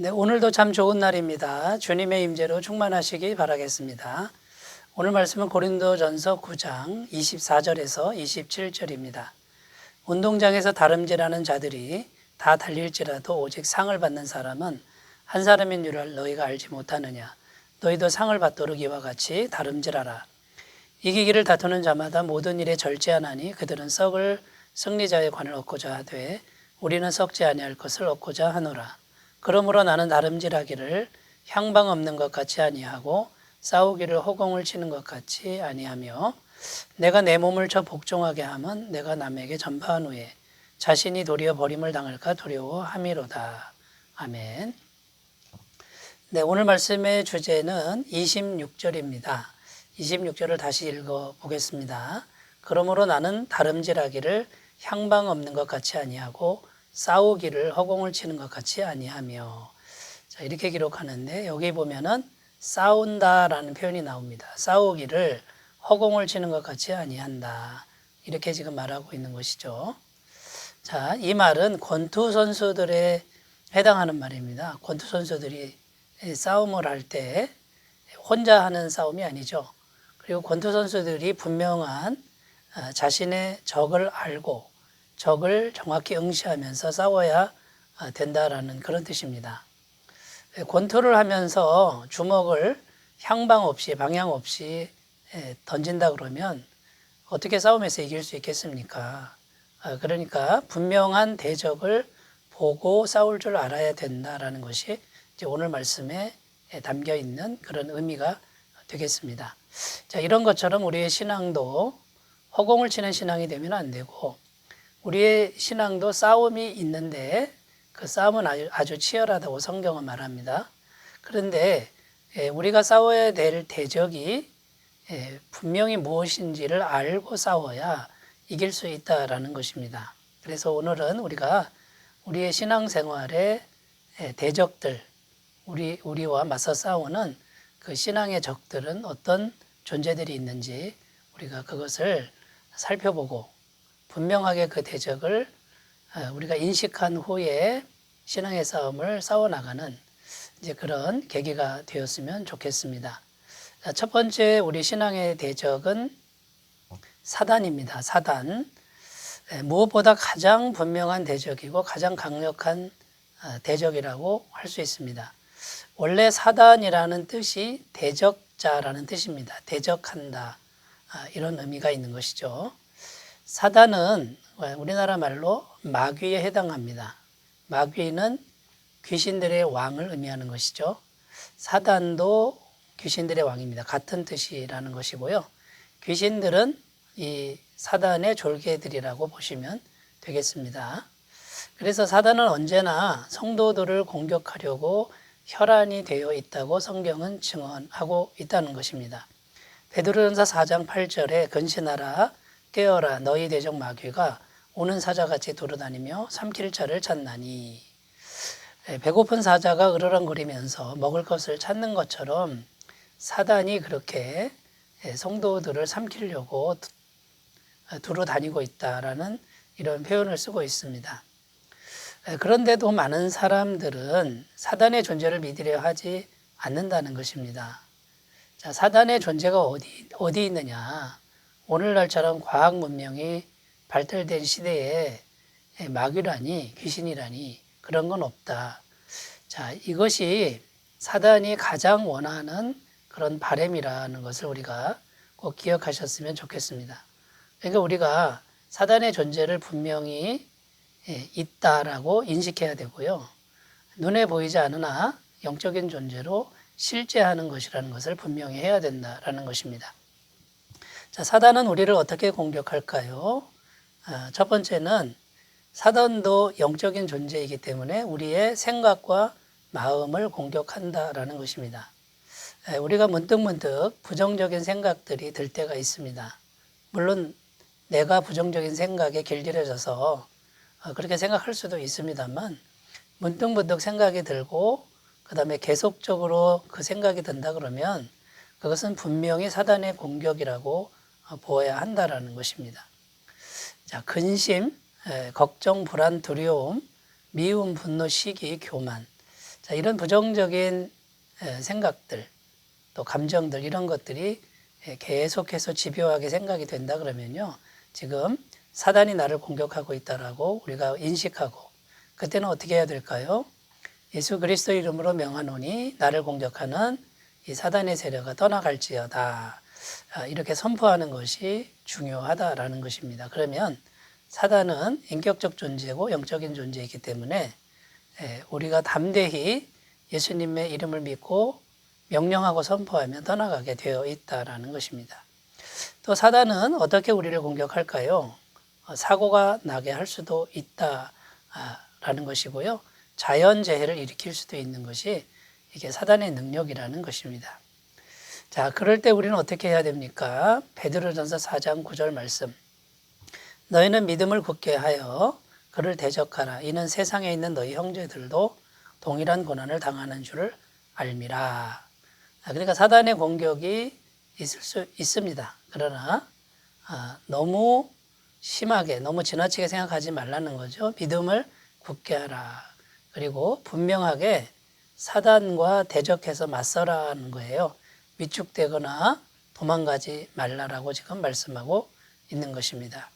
네, 오늘도 참 좋은 날입니다. 주님의 임재로 충만하시기 바라겠습니다. 오늘 말씀은 고린도전서 9장 24절에서 27절입니다. 운동장에서 다름질하는 자들이 다 달릴지라도 오직 상을 받는 사람은 한 사람인 줄을 너희가 알지 못하느냐. 너희도 상을 받도록 이와 같이 다름질하라. 이기기를 다투는 자마다 모든 일에 절제하나니 그들은 썩을 승리자의 관을 얻고자 하되 우리는 썩지 아니할 것을 얻고자 하노라. 그러므로 나는 다름질하기를 향방 없는 것 같이 아니하고 싸우기를 허공을 치는 것 같이 아니하며 내가 내 몸을 저 복종하게 하면 내가 남에게 전파한 후에 자신이 도리어 버림을 당할까 두려워함이로다. 아멘. 네, 오늘 말씀의 주제는 26절입니다. 26절을 다시 읽어보겠습니다. 그러므로 나는 다름질하기를 향방 없는 것 같이 아니하고 싸우기를 허공을 치는 것 같이 아니하며. 자, 이렇게 기록하는데 여기 보면은 싸운다라는 표현이 나옵니다. 싸우기를 허공을 치는 것 같이 아니한다. 이렇게 지금 말하고 있는 것이죠. 자, 이 말은 권투 선수들에 해당하는 말입니다. 권투 선수들이 싸움을 할 때 혼자 하는 싸움이 아니죠. 그리고 권투 선수들이 분명한 자신의 적을 알고 적을 정확히 응시하면서 싸워야 된다라는 그런 뜻입니다. 권투를 하면서 주먹을 향방 없이 방향 없이 던진다 그러면 어떻게 싸움에서 이길 수 있겠습니까? 그러니까 분명한 대적을 보고 싸울 줄 알아야 된다라는 것이 이제 오늘 말씀에 담겨 있는 그런 의미가 되겠습니다. 자, 이런 것처럼 우리의 신앙도 허공을 치는 신앙이 되면 안 되고 우리의 신앙도 싸움이 있는데 그 싸움은 아주 치열하다고 성경은 말합니다. 그런데 우리가 싸워야 될 대적이 분명히 무엇인지를 알고 싸워야 이길 수 있다라는 것입니다. 그래서 오늘은 우리가 우리의 신앙생활의 대적들, 우리와 맞서 싸우는 그 신앙의 적들은 어떤 존재들이 있는지 우리가 그것을 살펴보고 분명하게 그 대적을 우리가 인식한 후에 신앙의 싸움을 싸워나가는 이제 그런 계기가 되었으면 좋겠습니다. 첫 번째 우리 신앙의 대적은 사단입니다. 사단. 무엇보다 가장 분명한 대적이고 가장 강력한 대적이라고 할 수 있습니다. 원래 사단이라는 뜻이 대적자라는 뜻입니다. 대적한다. 이런 의미가 있는 것이죠. 사단은 우리나라 말로 마귀에 해당합니다. 마귀는 귀신들의 왕을 의미하는 것이죠. 사단도 귀신들의 왕입니다. 같은 뜻이라는 것이고요. 귀신들은 이 사단의 졸개들이라고 보시면 되겠습니다. 그래서 사단은 언제나 성도들을 공격하려고 혈안이 되어 있다고 성경은 증언하고 있다는 것입니다. 베드로전서 4장 8절에 근신하라 깨어라 너희 대적 마귀가 오는 사자같이 돌아다니며 삼킬 자를 찾나니. 배고픈 사자가 으르렁거리면서 먹을 것을 찾는 것처럼 사단이 그렇게 성도들을 삼키려고 두루 다니고 있다라는 이런 표현을 쓰고 있습니다. 그런데도 많은 사람들은 사단의 존재를 믿으려 하지 않는다는 것입니다. 자, 사단의 존재가 어디 있느냐? 오늘날처럼 과학 문명이 발달된 시대에 마귀라니 귀신이라니 그런 건 없다. 자, 이것이 사단이 가장 원하는 그런 바람이라는 것을 우리가 꼭 기억하셨으면 좋겠습니다. 그러니까 우리가 사단의 존재를 분명히 있다라고 인식해야 되고요. 눈에 보이지 않으나 영적인 존재로 실제하는 것이라는 것을 분명히 해야 된다라는 것입니다. 자, 사단은 우리를 어떻게 공격할까요? 첫 번째는 사단도 영적인 존재이기 때문에 우리의 생각과 마음을 공격한다라는 것입니다. 우리가 문득문득 부정적인 생각들이 들 때가 있습니다. 물론 내가 부정적인 생각에 길들여져서 그렇게 생각할 수도 있습니다만 문득문득 생각이 들고 그 다음에 계속적으로 그 생각이 든다 그러면 그것은 분명히 사단의 공격이라고 보아야 한다라는 것입니다. 자, 근심, 걱정, 불안, 두려움, 미움, 분노, 시기, 교만. 자, 이런 부정적인 생각들, 또 감정들 이런 것들이 계속해서 집요하게 생각이 된다 그러면요. 지금 사단이 나를 공격하고 있다라고 우리가 인식하고 그때는 어떻게 해야 될까요? 예수 그리스도 이름으로 명하노니 나를 공격하는 이 사단의 세력가 떠나갈지어다. 이렇게 선포하는 것이 중요하다라는 것입니다. 그러면 사단은 인격적 존재고 영적인 존재이기 때문에 우리가 담대히 예수님의 이름을 믿고 명령하고 선포하면 떠나가게 되어 있다라는 것입니다. 또 사단은 어떻게 우리를 공격할까요? 사고가 나게 할 수도 있다라는 것이고요. 자연재해를 일으킬 수도 있는 것이 이게 사단의 능력이라는 것입니다. 자, 그럴 때 우리는 어떻게 해야 됩니까? 베드로전서 4장 9절 말씀. 너희는 믿음을 굳게 하여 그를 대적하라. 이는 세상에 있는 너희 형제들도 동일한 고난을 당하는 줄을 알미라. 그러니까 사단의 공격이 있을 수 있습니다. 그러나 너무 심하게, 너무 지나치게 생각하지 말라는 거죠. 믿음을 굳게 하라. 그리고 분명하게 사단과 대적해서 맞서라는 거예요. 위축되거나 도망가지 말라라고 지금 말씀하고 있는 것입니다.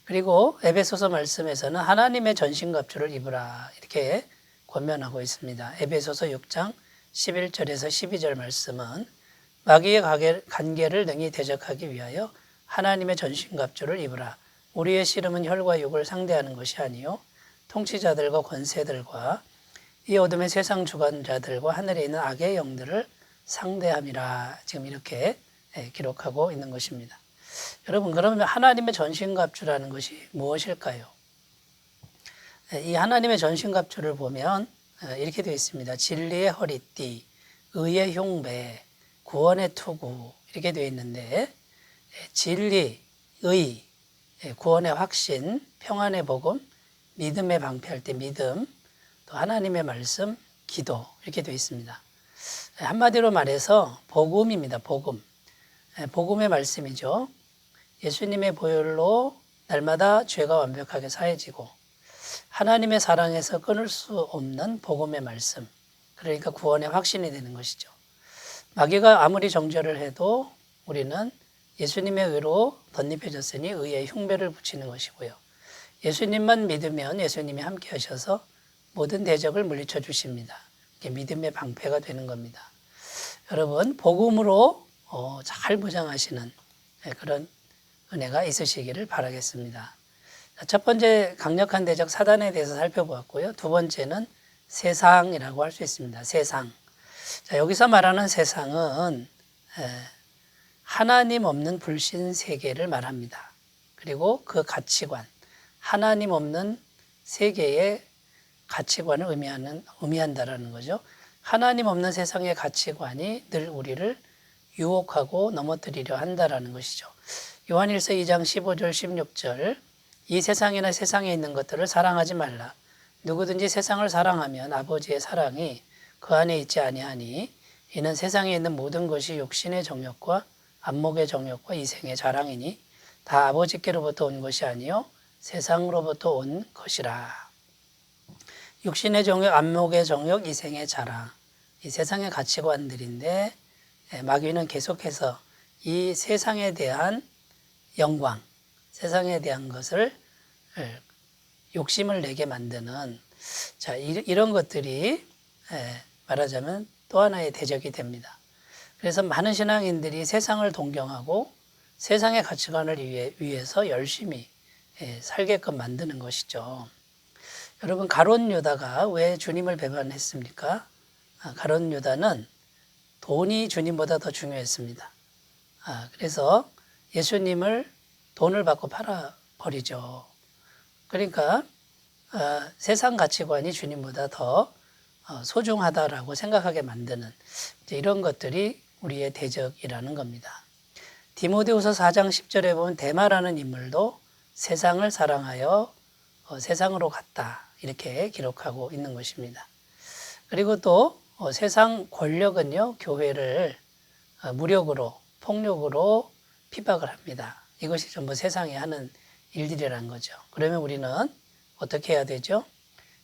그리고 에베소서 말씀에서는 하나님의 전신갑주를 입으라 이렇게 권면하고 있습니다. 에베소서 6장 11절에서 12절 말씀은 마귀의 관계를 능히 대적하기 위하여 하나님의 전신갑주를 입으라. 우리의 씨름은 혈과 육을 상대하는 것이 아니요 통치자들과 권세들과 이 어둠의 세상 주관자들과 하늘에 있는 악의 영들을 상대함이라. 지금 이렇게 기록하고 있는 것입니다. 여러분, 그러면 하나님의 전신갑주라는 것이 무엇일까요? 이 하나님의 전신갑주를 보면 이렇게 되어 있습니다. 진리의 허리띠, 의의 흉배, 구원의 투구 이렇게 되어 있는데 진리, 의, 구원의 확신, 평안의 복음, 믿음의 방패할 때 믿음, 또 하나님의 말씀, 기도 이렇게 되어 있습니다. 한마디로 말해서 복음입니다. 복음. 복음의 말씀이죠. 예수님의 보혈로 날마다 죄가 완벽하게 사해지고 하나님의 사랑에서 끊을 수 없는 복음의 말씀. 그러니까 구원의 확신이 되는 것이죠. 마귀가 아무리 정죄를 해도 우리는 예수님의 의로 덧입혀졌으니 의의 흉배를 붙이는 것이고요. 예수님만 믿으면 예수님이 함께 하셔서 모든 대적을 물리쳐 주십니다. 이게 믿음의 방패가 되는 겁니다. 여러분, 복음으로 잘 무장하시는 그런 은혜가 있으시기를 바라겠습니다. 첫 번째 강력한 대적 사단에 대해서 살펴보았고요. 두 번째는 세상이라고 할 수 있습니다. 세상. 자, 여기서 말하는 세상은 하나님 없는 불신 세계를 말합니다. 그리고 그 가치관, 하나님 없는 세계의 가치관을 의미한다라는 거죠. 하나님 없는 세상의 가치관이 늘 우리를 유혹하고 넘어뜨리려 한다라는 것이죠. 요한일서 2장 15절 16절 이 세상이나 세상에 있는 것들을 사랑하지 말라. 누구든지 세상을 사랑하면 아버지의 사랑이 그 안에 있지 아니하니 이는 세상에 있는 모든 것이 육신의 정욕과 안목의 정욕과 이생의 자랑이니 다 아버지께로부터 온 것이 아니요 세상으로부터 온 것이라. 육신의 정욕, 안목의 정욕, 이생의 자랑. 이 세상의 가치관들인데 마귀는 계속해서 이 세상에 대한 영광, 세상에 대한 것을 욕심을 내게 만드는 자 이런 것들이 말하자면 또 하나의 대적이 됩니다. 그래서 많은 신앙인들이 세상을 동경하고 세상의 가치관을 위해서 열심히 살게끔 만드는 것이죠. 여러분, 가룟 유다가 왜 주님을 배반했습니까? 가룟 유다는 돈이 주님보다 더 중요했습니다. 그래서 예수님을 돈을 받고 팔아버리죠. 그러니까 세상 가치관이 주님보다 더 소중하다라고 생각하게 만드는 이런 것들이 우리의 대적이라는 겁니다. 디모데후서 4장 10절에 보면 데마라는 인물도 세상을 사랑하여 세상으로 갔다 이렇게 기록하고 있는 것입니다. 그리고 또 세상 권력은요 교회를 무력으로 폭력으로 핍박을 합니다. 이것이 전부 세상이 하는 일들이라는 거죠. 그러면 우리는 어떻게 해야 되죠?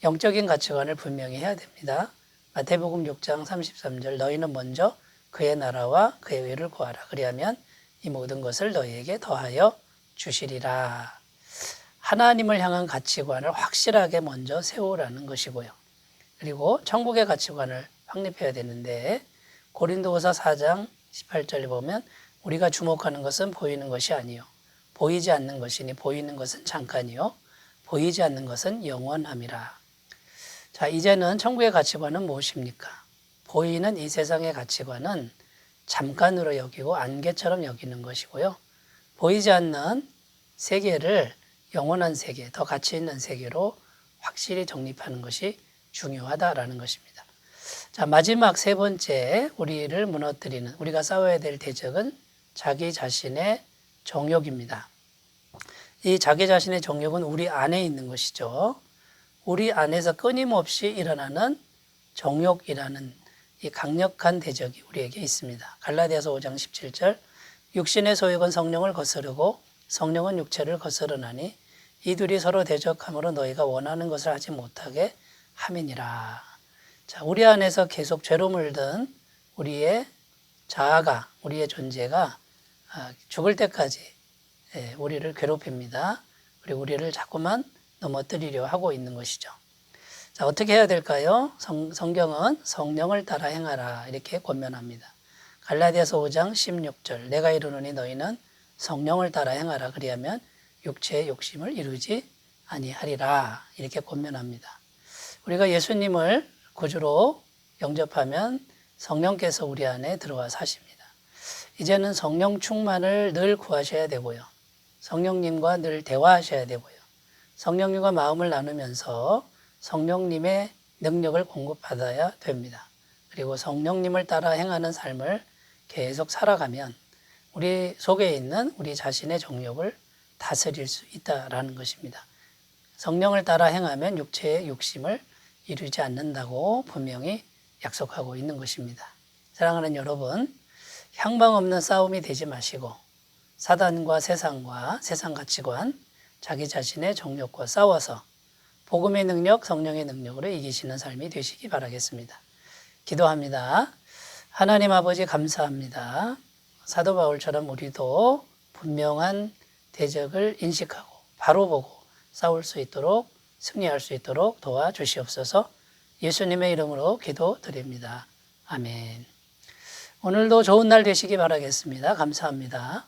영적인 가치관을 분명히 해야 됩니다. 마태복음 6장 33절 너희는 먼저 그의 나라와 그의 의를 구하라. 그리하면 이 모든 것을 너희에게 더하여 주시리라. 하나님을 향한 가치관을 확실하게 먼저 세우라는 것이고요. 그리고 천국의 가치관을 확립해야 되는데 고린도후서 4장 18절에 보면 우리가 주목하는 것은 보이는 것이 아니요 보이지 않는 것이니 보이는 것은 잠깐이요 보이지 않는 것은 영원함이라. 자, 이제는 천국의 가치관은 무엇입니까? 보이는 이 세상의 가치관은 잠깐으로 여기고 안개처럼 여기는 것이고요. 보이지 않는 세계를 영원한 세계, 더 가치 있는 세계로 확실히 정립하는 것이 중요하다라는 것입니다. 자, 마지막 세 번째 우리를 무너뜨리는, 우리가 싸워야 될 대적은 자기 자신의 정욕입니다. 이 자기 자신의 정욕은 우리 안에 있는 것이죠. 우리 안에서 끊임없이 일어나는 정욕이라는 이 강력한 대적이 우리에게 있습니다. 갈라디아서 5장 17절 육신의 소욕은 성령을 거스르고 성령은 육체를 거스르나니 이 둘이 서로 대적함으로 너희가 원하는 것을 하지 못하게 함이니라. 자, 우리 안에서 계속 죄로 물든 우리의 자아가, 우리의 존재가 죽을 때까지 우리를 괴롭힙니다. 그리고 우리를 자꾸만 넘어뜨리려 하고 있는 것이죠. 자, 어떻게 해야 될까요? 성경은 성령을 따라 행하라 이렇게 권면합니다. 갈라디아서 5장 16절 내가 이르노니 너희는 성령을 따라 행하라 그리하면 육체의 욕심을 이루지 아니하리라 이렇게 권면합니다. 우리가 예수님을 구주로 영접하면 성령께서 우리 안에 들어와 사십니다. 이제는 성령 충만을 늘 구하셔야 되고요. 성령님과 늘 대화하셔야 되고요. 성령님과 마음을 나누면서 성령님의 능력을 공급받아야 됩니다. 그리고 성령님을 따라 행하는 삶을 계속 살아가면 우리 속에 있는 우리 자신의 정욕을 다스릴 수 있다라는 것입니다. 성령을 따라 행하면 육체의 욕심을 이루지 않는다고 분명히 약속하고 있는 것입니다. 사랑하는 여러분, 향방 없는 싸움이 되지 마시고 사단과 세상과 세상 가치관, 자기 자신의 정욕과 싸워서 복음의 능력, 성령의 능력으로 이기시는 삶이 되시기 바라겠습니다. 기도합니다. 하나님 아버지 감사합니다. 사도 바울처럼 우리도 분명한 대적을 인식하고 바로 보고 싸울 수 있도록 승리할 수 있도록 도와주시옵소서. 예수님의 이름으로 기도드립니다. 아멘. 오늘도 좋은 날 되시기 바라겠습니다. 감사합니다.